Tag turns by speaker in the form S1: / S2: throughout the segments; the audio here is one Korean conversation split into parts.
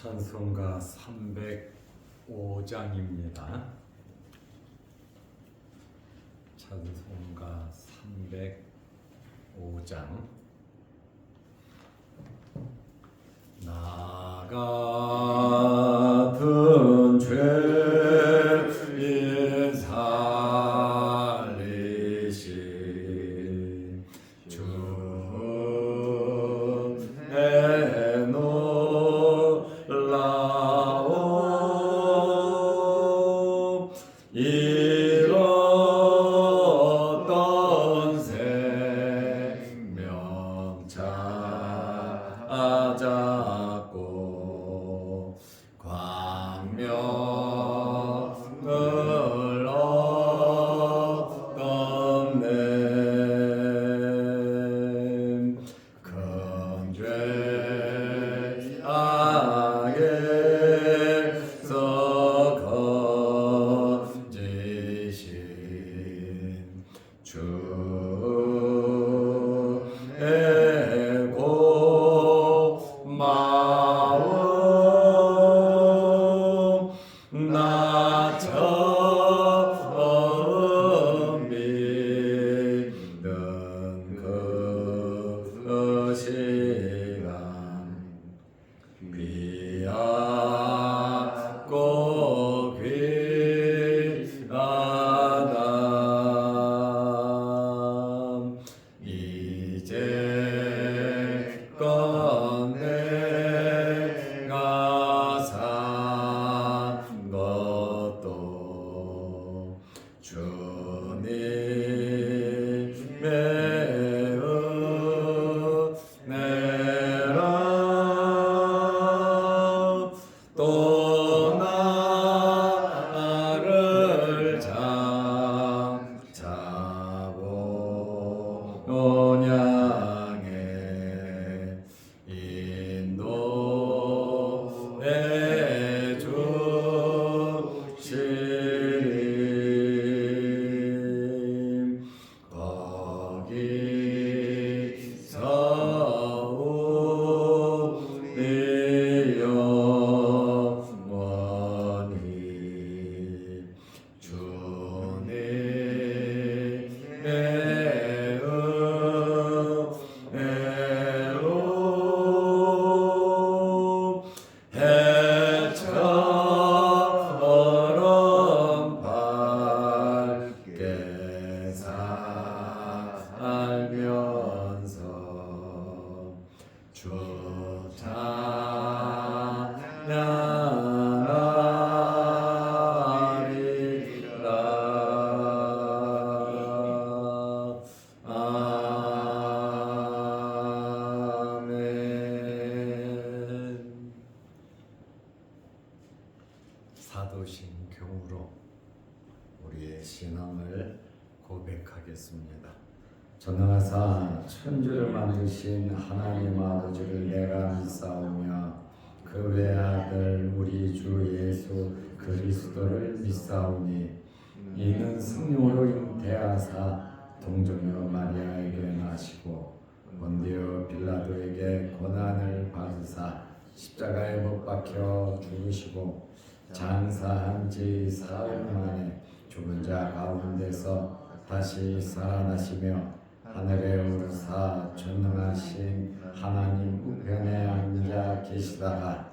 S1: 찬송가 305장입니다. 찬송가 305장. 나 같은 죄인 살리신 주 은혜 놀라오 잃었던 생명 찾았고 광명을 얻었네. 큰 죄 악에서 건지신 주의 고마움 나 처음 믿는 그 시간 귀하고 귀하다. 이제껏 내가 산 것도 주님의 은혜라. 또 나를 장차고 향해 인도해 주시리. 거기서 우리 영원히 주님의 은혜로 해처럼 밝게 살면서 주 찬양하리라. 아멘. 사도신 경우로 우리의 신앙을 고백하겠습니다. 전능하사 천주를 만드신 하나님 아버지를 내가 믿사오며 그 외아들 우리 주 예수 그리스도를 믿사오니 이는 성령으로 잉태하사 동정녀 마리아에게 나시고 본디오 빌라도에게 고난을 받으사 십자가에 못 박혀 죽으시고 장사한 지 사흘 만에 죽은 자 가운데서 다시 살아나시며 하늘에 오르사 전능하신 하나님 우편에 앉아 계시다가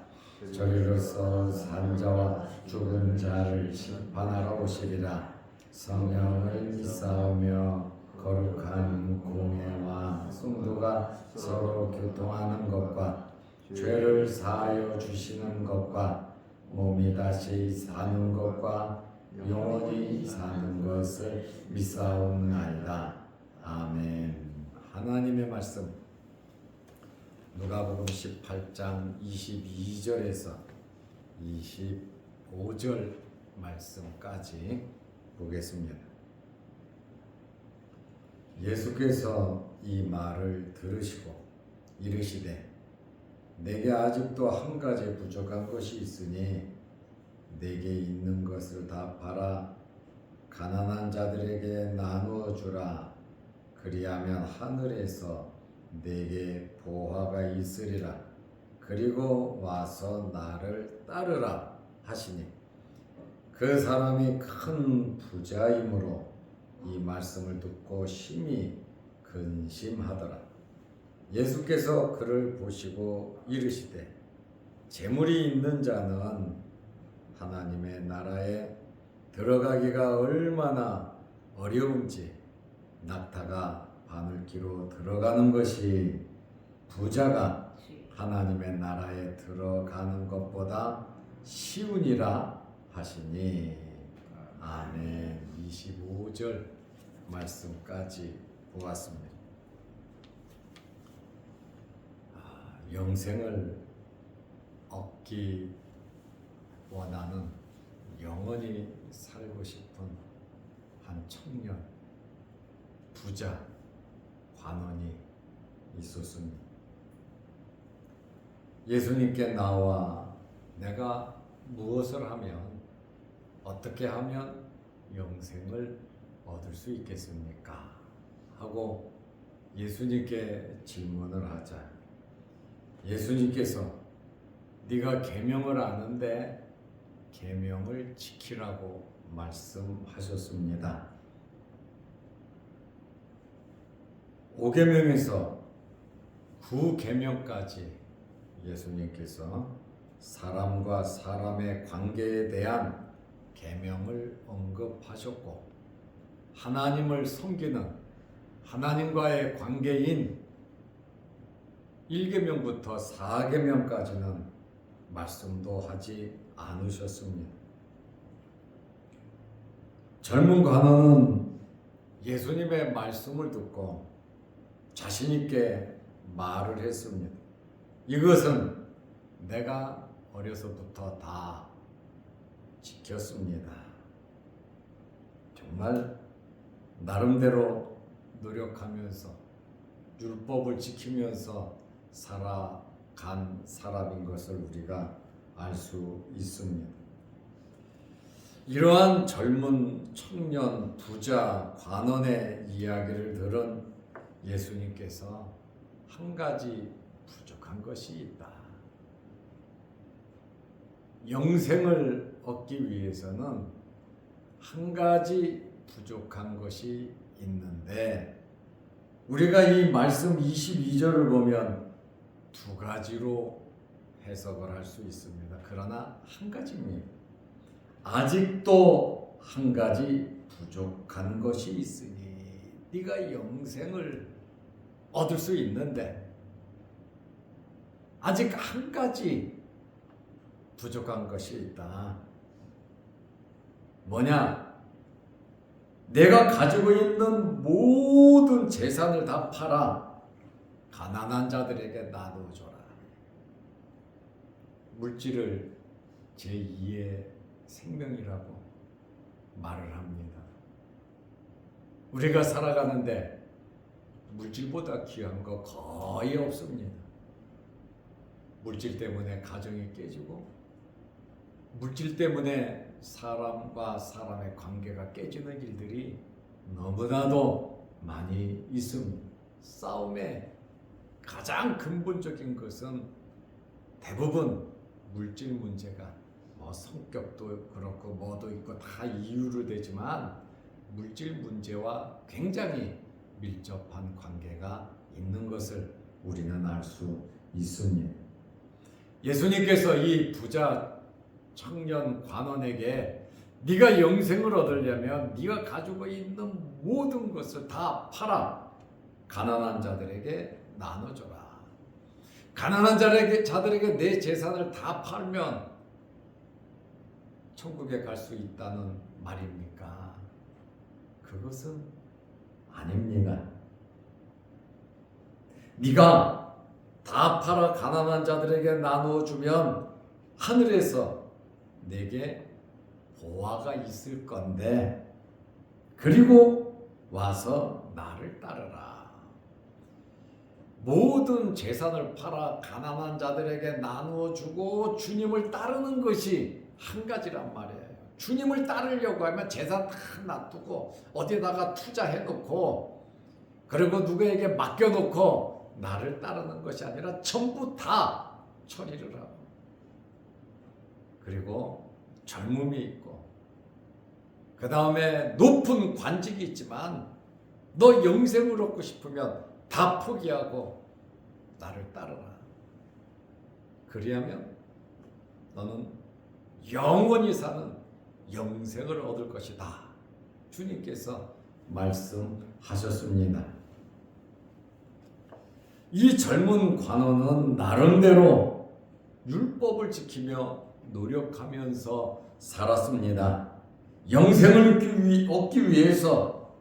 S1: 저리로서 산 자와 죽은 자를 심판하러 오시리라. 성령을 믿사오며 거룩한 공회와 성도가 서로 교통하는 것과 죄를 사하여 주시는 것과 몸이 다시 사는 것과 영원히 사는 것을 믿사옵나이다. 아멘. 하나님의 말씀 누가복음 18장 22절에서 25절 말씀까지 보겠습니다. 예수께서 이 말을 들으시고 이르시되 내게 아직도 한 가지 부족한 것이 있으니 내게 있는 것을 다 팔아 가난한 자들에게 나누어 주라. 그리하면 하늘에서 내게 보화가 있으리라. 그리고 와서 나를 따르라 하시니 그 사람이 큰 부자이므로 이 말씀을 듣고 심히 근심하더라. 예수께서 그를 보시고 이르시되 재물이 있는 자는 하나님의 나라에 들어가기가 얼마나 어려운지 낙타가 바늘기로 들어가는 것이 부자가 하나님의 나라에 들어가는 것보다 쉬우니라 하시니. 아멘. 25절 말씀까지 보았습니다. 영생을 얻기 원하는 영원히 살고 싶은 한 청년 부자 관원이 있었습니다. 예수님께 나와 내가 무엇을 하면 어떻게 하면 영생을 얻을 수 있겠습니까? 하고 예수님께 질문을 하자. 예수님께서 네가 계명을 아는데 계명을 지키라고 말씀하셨습니다. 5계명에서 9계명까지 예수님께서 사람과 사람의 관계에 대한 계명을 언급하셨고 하나님을 섬기는 하나님과의 관계인 1계명부터 4계명까지는 말씀도 하지 않으셨습니다. 젊은 관원은 예수님의 말씀을 듣고 자신 있게 말을 했습니다. 이것은 내가 어려서부터 다 지켰습니다. 정말 나름대로 노력하면서 율법을 지키면서 살아간 사람인 것을 우리가 알 수 있습니다. 이러한 젊은 청년 부자 관원의 이야기를 들은 예수님께서 한 가지 부족한 것이 있다. 영생을 얻기 위해서는 한 가지 부족한 것이 있는데 우리가 이 말씀 22절을 보면 두 가지로 해석을 할 수 있습니다. 그러나 한 가지입니다. 아직도 한 가지 부족한 것이 있으니 네가 영생을 얻을 수 있는데 아직 한 가지 부족한 것이 있다. 뭐냐? 내가 가지고 있는 모든 재산을 다 팔아 가난한 자들에게 나누어줘라. 물질을 제2의 생명이라고 말을 합니다. 우리가 살아가는데 물질보다 귀한 거 거의 없습니다. 물질 때문에 가정이 깨지고 물질 때문에 사람과 사람의 관계가 깨지는 일들이 너무나도 많이 있습니다. 싸움의 가장 근본적인 것은 대부분 물질 문제가 성격도 그렇고 뭐도 있고 다 이유로 되지만 물질 문제와 굉장히 밀접한 관계가 있는 것을 우리는 알 수 있습니다. 예수님께서 이 부자 청년 관원에게 네가 영생을 얻으려면 네가 가지고 있는 모든 것을 다 팔아 가난한 자들에게 나눠줘라. 가난한 자들에게 내 재산을 다 팔면 천국에 갈 수 있다는 말입니까? 그것은 아닙니다. 네가 다 팔아 가난한 자들에게 나누어주면 하늘에서 내게 보화가 있을 건데 그리고 와서 나를 따르라. 모든 재산을 팔아 가난한 자들에게 나누어주고 주님을 따르는 것이 한 가지란 말이에요. 주님을 따르려고 하면 재산 다 놔두고 어디다가 투자해놓고 그리고 누구에게 맡겨놓고 나를 따르는 것이 아니라 전부 다 처리를 하고, 그리고 젊음이 있고, 그 다음에 높은 관직이 있지만 너 영생을 얻고 싶으면 다 포기하고 나를 따르라. 그리하면 너는 영원히 사는 영생을 얻을 것이다. 주님께서 말씀하셨습니다. 이 젊은 관원은 나름대로 율법을 지키며 노력하면서 살았습니다. 영생을 얻기 위해서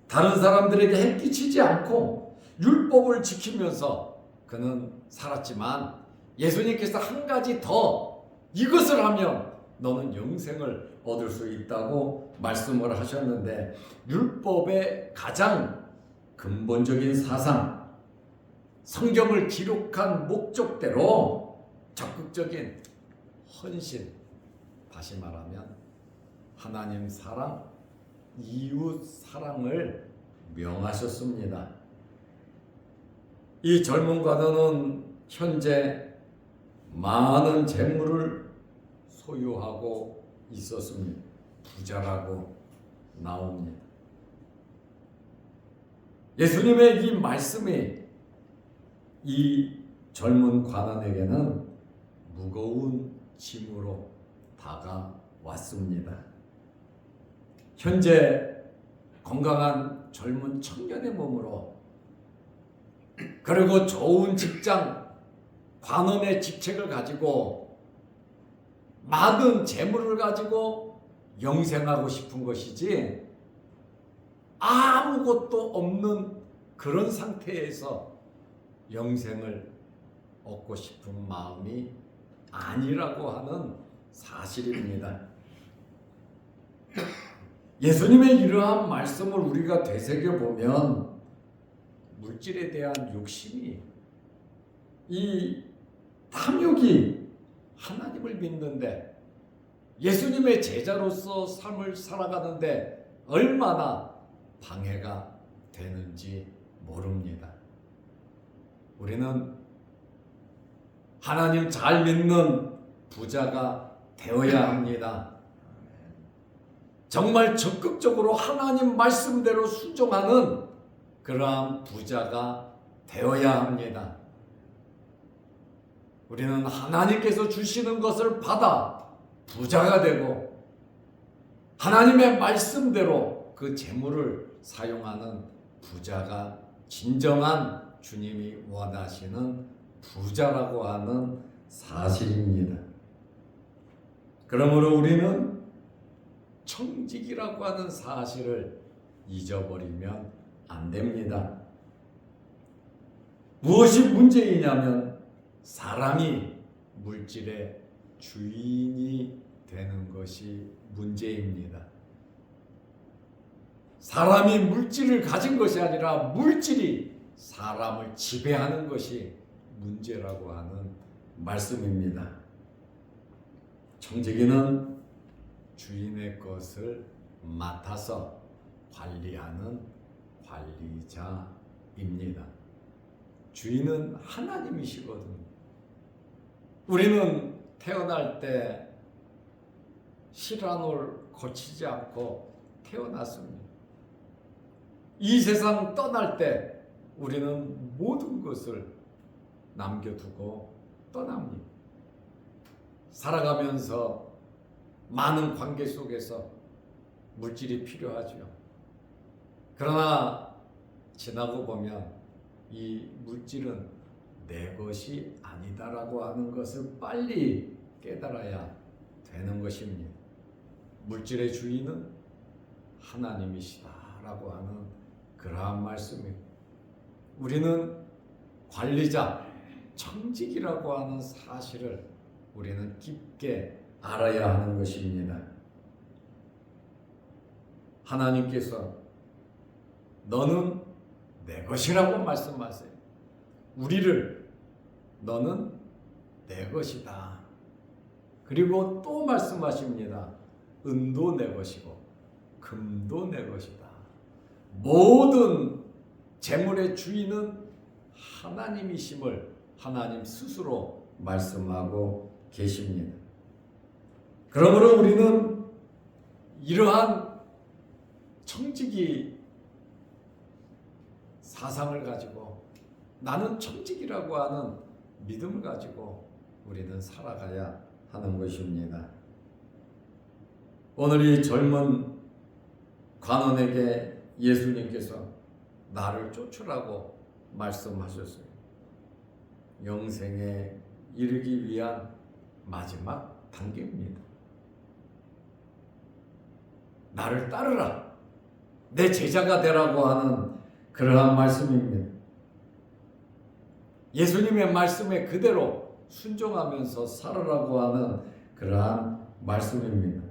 S1: 다른 사람들에게 해끼치지 않고 율법을 지키면서 그는 살았지만, 예수님께서 한 가지 더, 이것을 하면 너는 영생을 얻을 수 있다고 말씀을 하셨는데, 율법의 가장 근본적인 사상, 성경을 기록한 목적대로 적극적인 헌신, 다시 말하면 하나님 사랑, 이웃 사랑을 명하셨습니다. 이 젊은 관원은 현재 많은 재물을 소유하고 있었습니다. 부자라고 나옵니다. 예수님의 이 말씀이 이 젊은 관원에게는 무거운 짐으로 다가왔습니다. 현재 건강한 젊은 청년의 몸으로, 그리고 좋은 직장, 관원의 직책을 가지고 많은 재물을 가지고 영생하고 싶은 것이지, 아무것도 없는 그런 상태에서 영생을 얻고 싶은 마음이 아니라고 하는 사실입니다. 예수님의 이러한 말씀을 우리가 되새겨보면 물질에 대한 욕심이, 이 탐욕이 하나님을 믿는데, 예수님의 제자로서 삶을 살아가는데 얼마나 방해가 되는지 모릅니다. 우리는 하나님 잘 믿는 부자가 되어야 합니다. 정말 적극적으로 하나님 말씀대로 순종하는 그러한 부자가 되어야 합니다. 우리는 하나님께서 주시는 것을 받아 부자가 되고, 하나님의 말씀대로 그 재물을 사용하는 부자가 진정한 주님이 원하시는 부자라고 하는 사실입니다. 그러므로 우리는 청직이라고 하는 사실을 잊어버리면 안 됩니다. 무엇이 문제이냐면, 사람이 물질의 주인이 되는 것이 문제입니다. 사람이 물질을 가진 것이 아니라 물질이 사람을 지배하는 것이 문제라고 하는 말씀입니다. 청지기는 주인의 것을 맡아서 관리하는 관리자입니다. 주인은 하나님이시거든요. 우리는 태어날 때 시라놀 거치지 않고 태어났습니다. 이 세상 떠날 때 우리는 모든 것을 남겨두고 떠납니다. 살아가면서 많은 관계 속에서 물질이 필요하죠. 그러나 지나고 보면 이 물질은 내 것이 아니다라고 하는 것을 빨리 깨달아야 되는 것입니다. 물질의 주인은 하나님이시다라고 하는 그러한 말씀입니다. 우리는 관리자, 청직이라고 하는 사실을 우리는 깊게 알아야 하는 것입니다. 하나님께서 너는 내 것이라고 말씀하세요. 우리를 너는 내 것이다. 그리고 또 말씀하십니다. 은도 내 것이고 금도 내 것이다. 모든 재물의 주인은 하나님이심을 하나님 스스로 말씀하고 계십니다. 그러므로 우리는 이러한 청지기 사상을 가지고 나는 청지기라고 하는 믿음을 가지고 우리는 살아가야 하는 것입니다. 오늘 이 젊은 관원에게 예수님께서 나를 쫓으라고 말씀하셨어요. 영생에 이르기 위한 마지막 단계입니다. 나를 따르라. 내 제자가 되라고 하는 그러한 말씀입니다. 예수님의 말씀에 그대로 순종하면서 살으라고 하는 그러한 말씀입니다.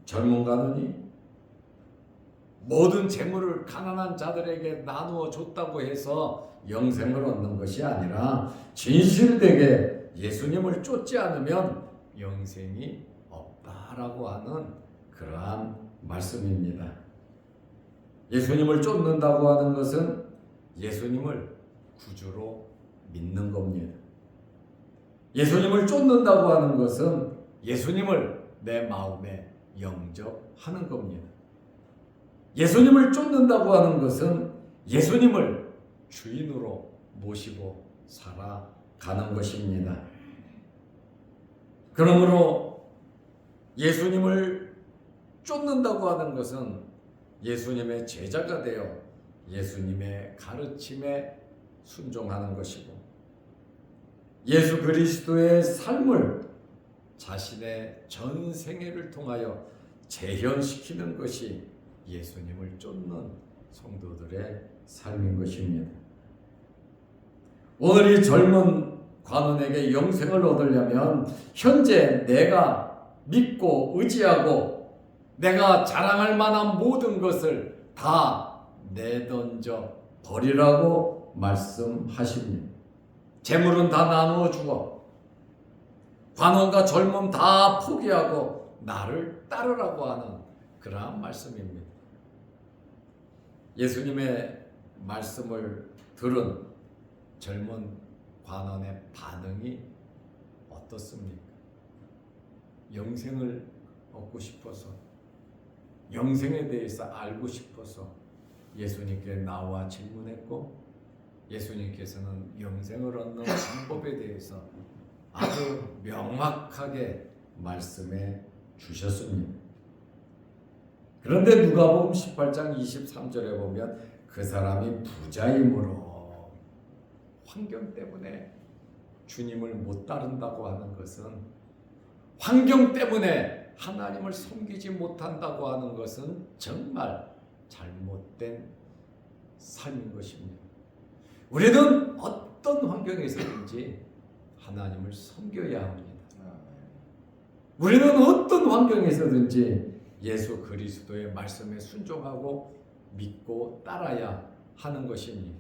S1: 젊은 가누니 모든 재물을 가난한 자들에게 나누어 줬다고 해서 영생을 얻는 것이 아니라 진실되게 예수님을 쫓지 않으면 영생이 없다라고 하는 그러한 말씀입니다. 예수님을 쫓는다고 하는 것은 예수님을 구주로 믿는 겁니다. 예수님을 쫓는다고 하는 것은 예수님을 내 마음에 영접하는 겁니다. 예수님을 쫓는다고 하는 것은 예수님을 주인으로 모시고 살아가는 것입니다. 그러므로 예수님을 쫓는다고 하는 것은 예수님의 제자가 되어 예수님의 가르침에 순종하는 것이고 예수 그리스도의 삶을 자신의 전 생애를 통하여 재현시키는 것이 예수님을 쫓는 성도들의 삶인 것입니다. 오늘 이 젊은 관원에게 영생을 얻으려면 현재 내가 믿고 의지하고 내가 자랑할 만한 모든 것을 다 내던져 버리라고 말씀하십니다. 재물은 다 나누어 주고 관원과 젊음 다 포기하고 나를 따르라고 하는 그러한 말씀입니다. 예수님의 말씀을 들은 젊은 관원의 반응이 어떻습니까? 영생을 얻고 싶어서 영생에 대해서 알고 싶어서 예수님께 나와 질문했고 예수님께서는 영생을 얻는 방법에 대해서 아주 명확하게 말씀해 주셨습니다. 그런데 누가복음 18장 23절에 보면 그 사람이 부자이므로 환경 때문에 주님을 못 따른다고 하는 것은 환경 때문에 하나님을 섬기지 못한다고 하는 것은 정말 잘못된 삶인 것입니다. 우리는 어떤 환경에서든지 하나님을 섬겨야 합니다. 우리는 어떤 환경에서든지 예수 그리스도의 말씀에 순종하고 믿고 따라야 하는 것입니다.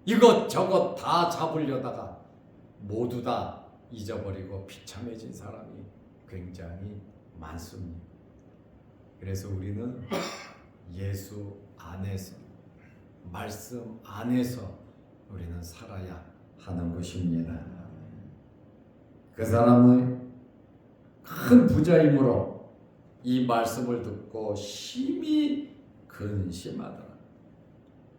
S1: 이것저것 다 잡으려다가 모두 다 잊어버리고 비참해진 사람이 굉장히 많습니다. 그래서 우리는 예수 안에서 말씀 안에서 우리는 살아야 하는 것입니다. 그 사람의 큰 부자이므로 이 말씀을 듣고 심히 근심하더라.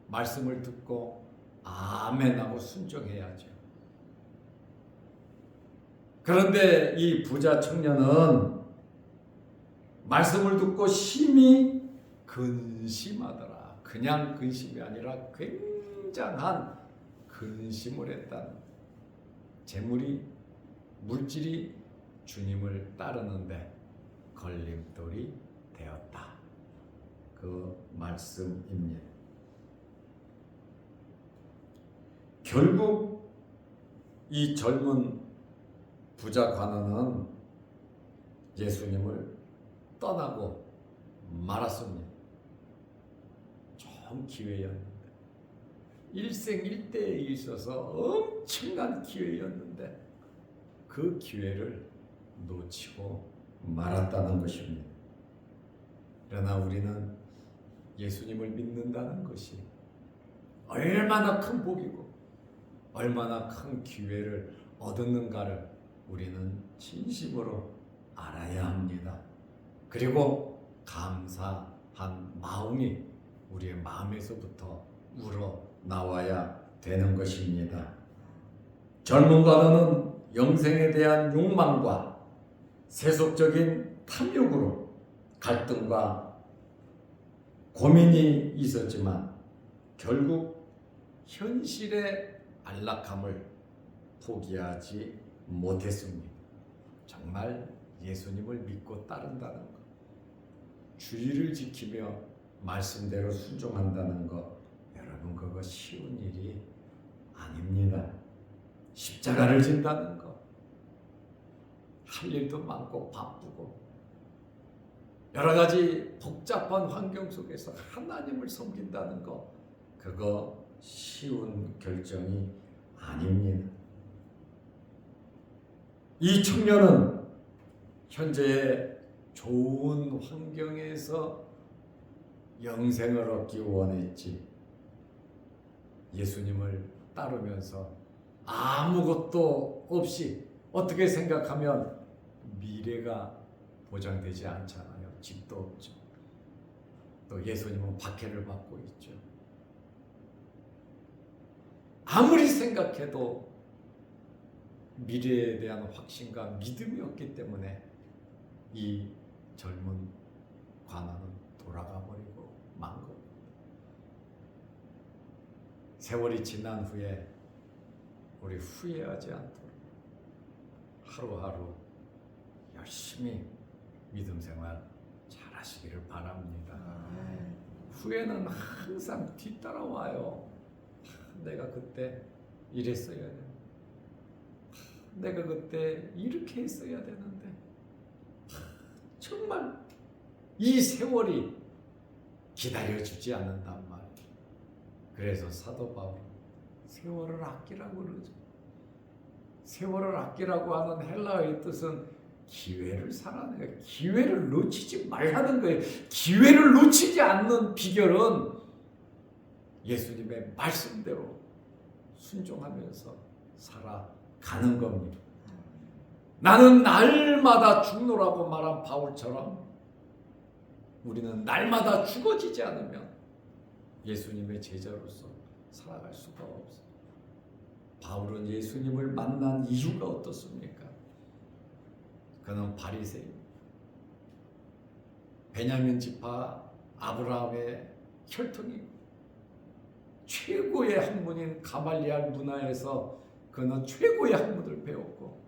S1: 말씀을 듣고 아멘하고 순종해야죠. 그런데 이 부자 청년은 말씀을 듣고 심히 근심하더라. 그냥 근심이 아니라 굉장한 근심을 했다는 재물이 물질이 주님을 따르는데 걸림돌이 되었다. 그 말씀입니다. 결국 이 젊은 부자 관원은 예수님을 떠나고 말았습니다. 좋은 기회였는데 일생일대에 있어서 엄청난 기회였는데 그 기회를 놓치고 말았다는 것입니다. 그러나 우리는 예수님을 믿는다는 것이 얼마나 큰 복이고 얼마나 큰 기회를 얻었는가를 우리는 진심으로 알아야 합니다. 그리고 감사한 마음이 우리의 마음에서부터 우러 나와야 되는 것입니다. 젊은 과도는 영생에 대한 욕망과 세속적인 탐욕으로 갈등과 고민이 있었지만 결국 현실의 안락함을 포기하지 못했습니다. 정말 예수님을 믿고 따른다는 것, 주의를 지키며 말씀대로 순종한다는 것, 여러분 그거 쉬운 일이 아닙니다. 십자가를 진다는 것, 할 일도 많고 바쁘고 여러 가지 복잡한 환경 속에서 하나님을 섬긴다는 것, 그거 쉬운 결정이 아닙니다. 이 청년은 현재의 좋은 환경에서 영생을 얻기 원했지, 예수님을 따르면서 아무것도 없이 어떻게 생각하면 미래가 보장되지 않잖아요. 집도 없죠. 또 예수님은 박해를 받고 있죠. 아무리 생각해도 미래에 대한 확신과 믿음이 없기 때문에 이 젊은 관원은 돌아가 버리고 만 겁니다. 세월이 지난 후에 우리 후회하지 않도록 하루하루 열심히 믿음 생활 잘 하시기를 바랍니다. 후회는 항상 뒤따라와요. 내가 그때 이랬어야 돼. 내가 그때 이렇게 했어야 되는데. 정말 이 세월이 기다려주지 않는단 말이에요. 그래서 사도 바울은 세월을 아끼라고 그러죠. 세월을 아끼라고 하는 헬라어의 뜻은 기회를 살아내는 거예요. 기회를 놓치지 말라는 거예요. 기회를 놓치지 않는 비결은 예수님의 말씀대로 순종하면서 살아가는 겁니다. 나는 날마다 죽노라고 말한 바울처럼 우리는 날마다 죽어지지 않으면 예수님의 제자로서 살아갈 수가 없어요. 바울은 예수님을 만난 이유가 어떻습니까? 그는 바리새인, 베냐민 지파 아브라함의 혈통이고 최고의 학문인 가말리알 문화에서 그는 최고의 학문을 배웠고,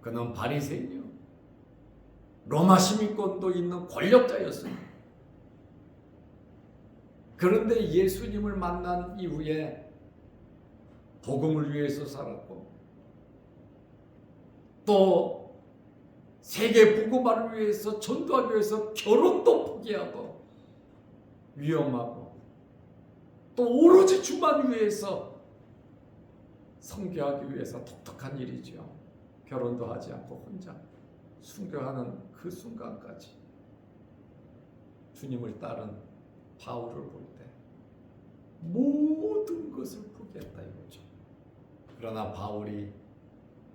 S1: 그는 바리새인이요, 로마 시민권도 있는 권력자였습니다. 그런데 예수님을 만난 이후에 복음을 위해서 살았고, 또 세계 복음화를 위해서 전도하기 위해서 결혼도 포기하고 위험하고, 또 오로지 주만 위해서 선교하기 위해서 독특한 일이죠. 결혼도 하지 않고 혼자 순교하는 그 순간까지 주님을 따른 바울을 볼 때 모든 것을 포기했다 이거죠. 그러나 바울이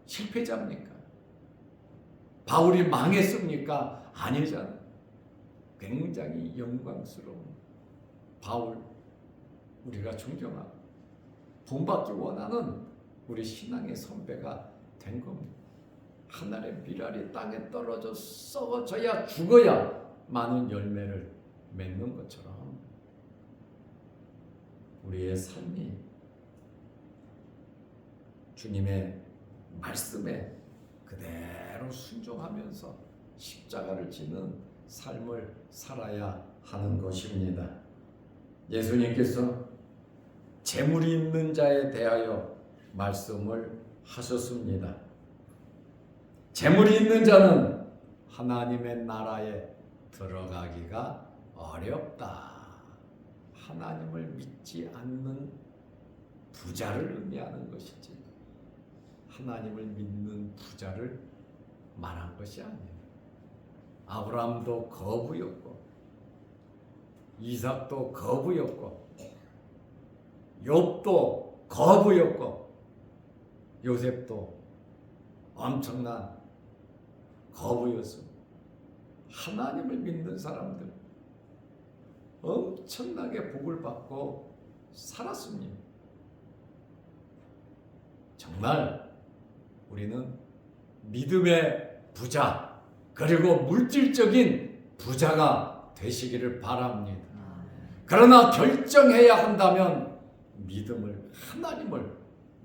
S1: 실패자입니까? 바울이 망했습니까? 아니잖아요. 굉장히 영광스러운 바울, 우리가 존경하고 본받기 원하는 우리 신앙의 선배가 된 겁니다. 하늘의 밀알이 땅에 떨어져 썩어져야 죽어야 많은 열매를 맺는 것처럼 우리의 삶이 주님의 말씀에 그대로 순종하면서 십자가를 지는 삶을 살아야 하는 것입니다. 예수님께서 재물이 있는 자에 대하여 말씀을 하셨습니다. 재물이 있는 자는 하나님의 나라에 들어가기가 어렵다. 하나님을 믿지 않는 부자를 의미하는 것이지, 하나님을 믿는 부자를 말한 것이 아니에요. 아브라함도 거부였고, 이삭도 거부였고, 욥도 거부였고, 요셉도 엄청난 거부였습니다. 하나님을 믿는 사람들 엄청나게 복을 받고 살았습니다. 정말 우리는 믿음의 부자 그리고 물질적인 부자가 되시기를 바랍니다. 그러나 결정해야 한다면 믿음을, 하나님을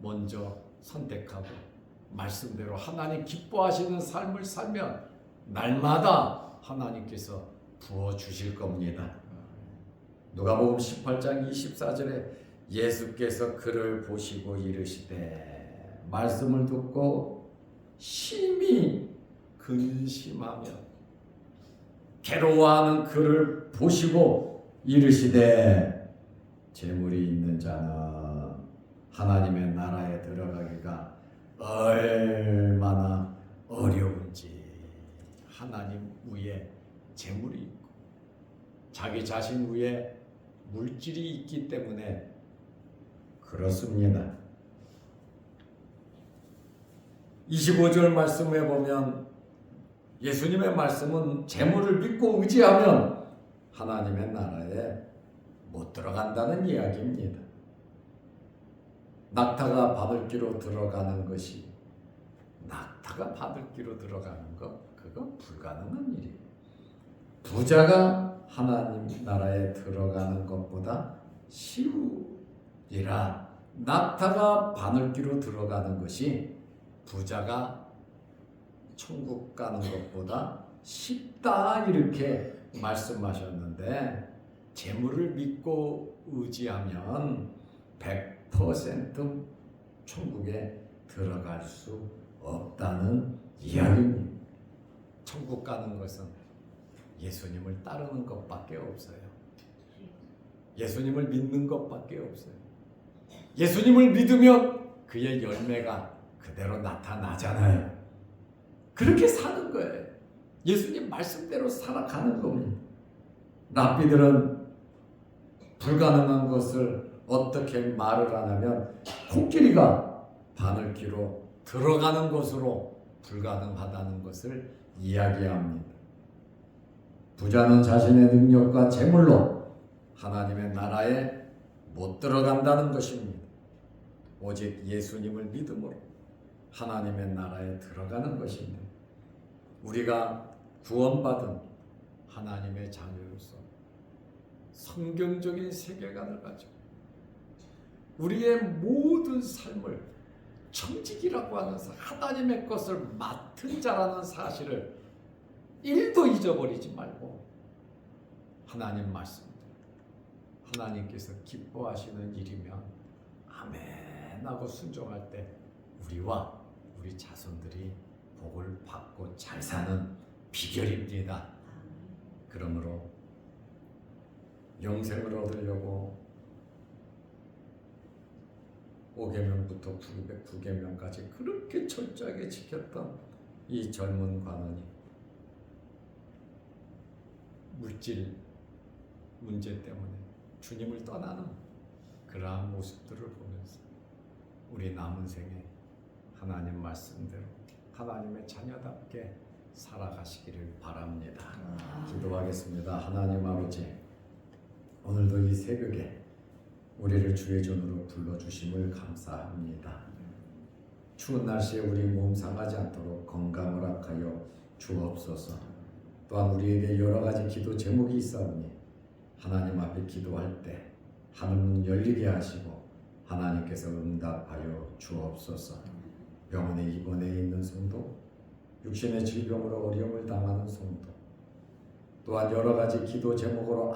S1: 먼저 선택하고 말씀대로 하나님 기뻐하시는 삶을 살면 날마다 하나님께서 부어주실 겁니다. 누가복음 18장 24절에 예수께서 그를 보시고 이르시되 말씀을 듣고 심히 근심하며 괴로워하는 그를 보시고 이르시되 재물이 있는 자는 하나님의 나라에 들어가기가 얼마나 어려운지. 하나님 위에 재물이 있고 자기 자신 위에 물질이 있기 때문에 그렇습니다. 25절 말씀에 보면 예수님의 말씀은 재물을 믿고 의지하면 하나님의 나라에 못 들어간다는 이야기입니다. 낙타가 바늘귀로 들어가는 것이 낙타가 바늘귀로 들어가는 것 그건 불가능한 일이에요. 부자가 하나님 나라에 들어가는 것보다 쉬우리라. 낙타가 바늘귀로 들어가는 것이 부자가 천국 가는 것보다 쉽다 이렇게 말씀하셨는데 재물을 믿고 의지하면 100% 천국에 들어갈 수 없다는 이야기입니다. 천국 가는 것은 예수님을 따르는 것밖에 없어요. 예수님을 믿는 것밖에 없어요. 예수님을 믿으면 그의 열매가 그대로 나타나잖아요. 그렇게 사는 거예요. 예수님 말씀대로 살아가는 겁니다. 랍비들은 불가능한 것을 어떻게 말을 하냐면 코끼리가 바늘귀로 들어가는 것으로 불가능하다는 것을 이야기합니다. 부자는 자신의 능력과 재물로 하나님의 나라에 못 들어간다는 것입니다. 오직 예수님을 믿음으로 하나님의 나라에 들어가는 것입니다. 우리가 구원받은 하나님의 자녀로서 성경적인 세계관을 가지고 우리의 모든 삶을 청직이라고 하는 하나님의 것을 맡은 자라는 사실을 1도 잊어버리지 말고 하나님 말씀대로 하나님께서 기뻐하시는 일이면 아멘 하고 순종할 때 우리와 우리 자손들이 복을 받고 잘 사는 비결입니다. 그러므로 영생을 얻으려고 5계명부터 9계명까지 그렇게 철저하게 지켰던 이 젊은 관원이 물질 문제 때문에 주님을 떠나는 그러한 모습들을 보면서 우리 남은 생에 하나님 말씀대로 하나님의 자녀답게 살아가시기를 바랍니다. 기도하겠습니다. 하나님 아버지, 오늘도 이 새벽에 우리를 주의 전으로 불러주심을 감사합니다. 추운 날씨에 우리 몸 상하지 않도록 건강을 허락하여 주옵소서. 또한 우리에게 여러 가지 기도 제목이 있사오니 하나님 앞에 기도할 때 하늘문 열리게 하시고 하나님께서 응답하여 주옵소서. 병원에 입원해 있는 성도, 육신의 질병으로 어려움을 당하는 성도, 또한 여러 가지 기도 제목으로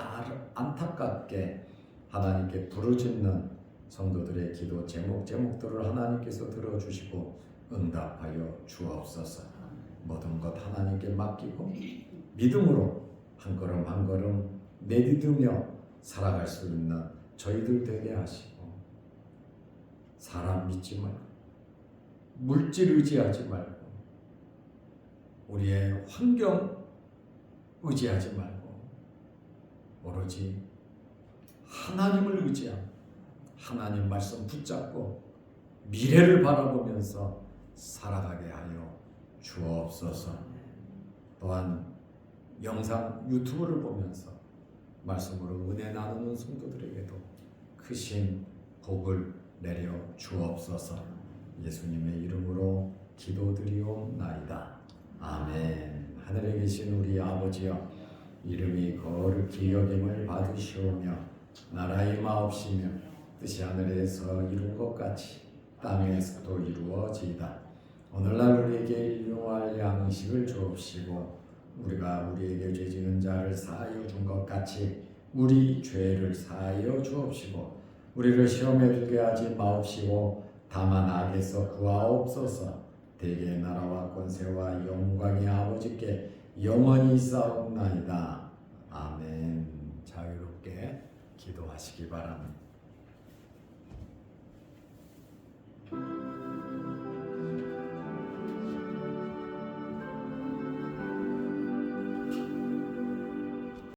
S1: 안타깝게 하나님께 부르짖는 성도들의 기도 제목들을 하나님께서 들어주시고 응답하여 주옵소서. 모든 것 하나님께 맡기고 믿음으로 한 걸음 한 걸음 내딛으며 살아갈 수 있는 저희들 되게 하시고, 사람 믿지 말고 물질 의지하지 말고 우리의 환경 의지하지 말고 오로지 하나님을 의지하고 하나님 말씀 붙잡고 미래를 바라보면서 살아가게 하여 주옵소서. 또한 영상 유튜브를 보면서 말씀으로 은혜 나누는 성도들에게도 크신 복을 내려 주옵소서. 예수님의 이름으로 기도드리옵나이다. 아멘. 하늘에 계신 우리 아버지여, 이름이 거룩히 여김을 받으시오며 나라의 마옵시며 뜻이 하늘에서 이룬 것 같이 땅에서도 이루어지이다. 오늘날 우리에게 일용할 양식을 주옵시고 우리가 우리에게 죄 지은 자를 사하여 준 것 같이 우리 죄를 사하여 주옵시고 우리를 시험에 들게 하지 마옵시고 다만 악에서 구하옵소서. 대개의 나라와 권세와 영광이 아버지께 영원히 있사옵나이다. 아멘. 자유롭게 기도하시기 바랍니다.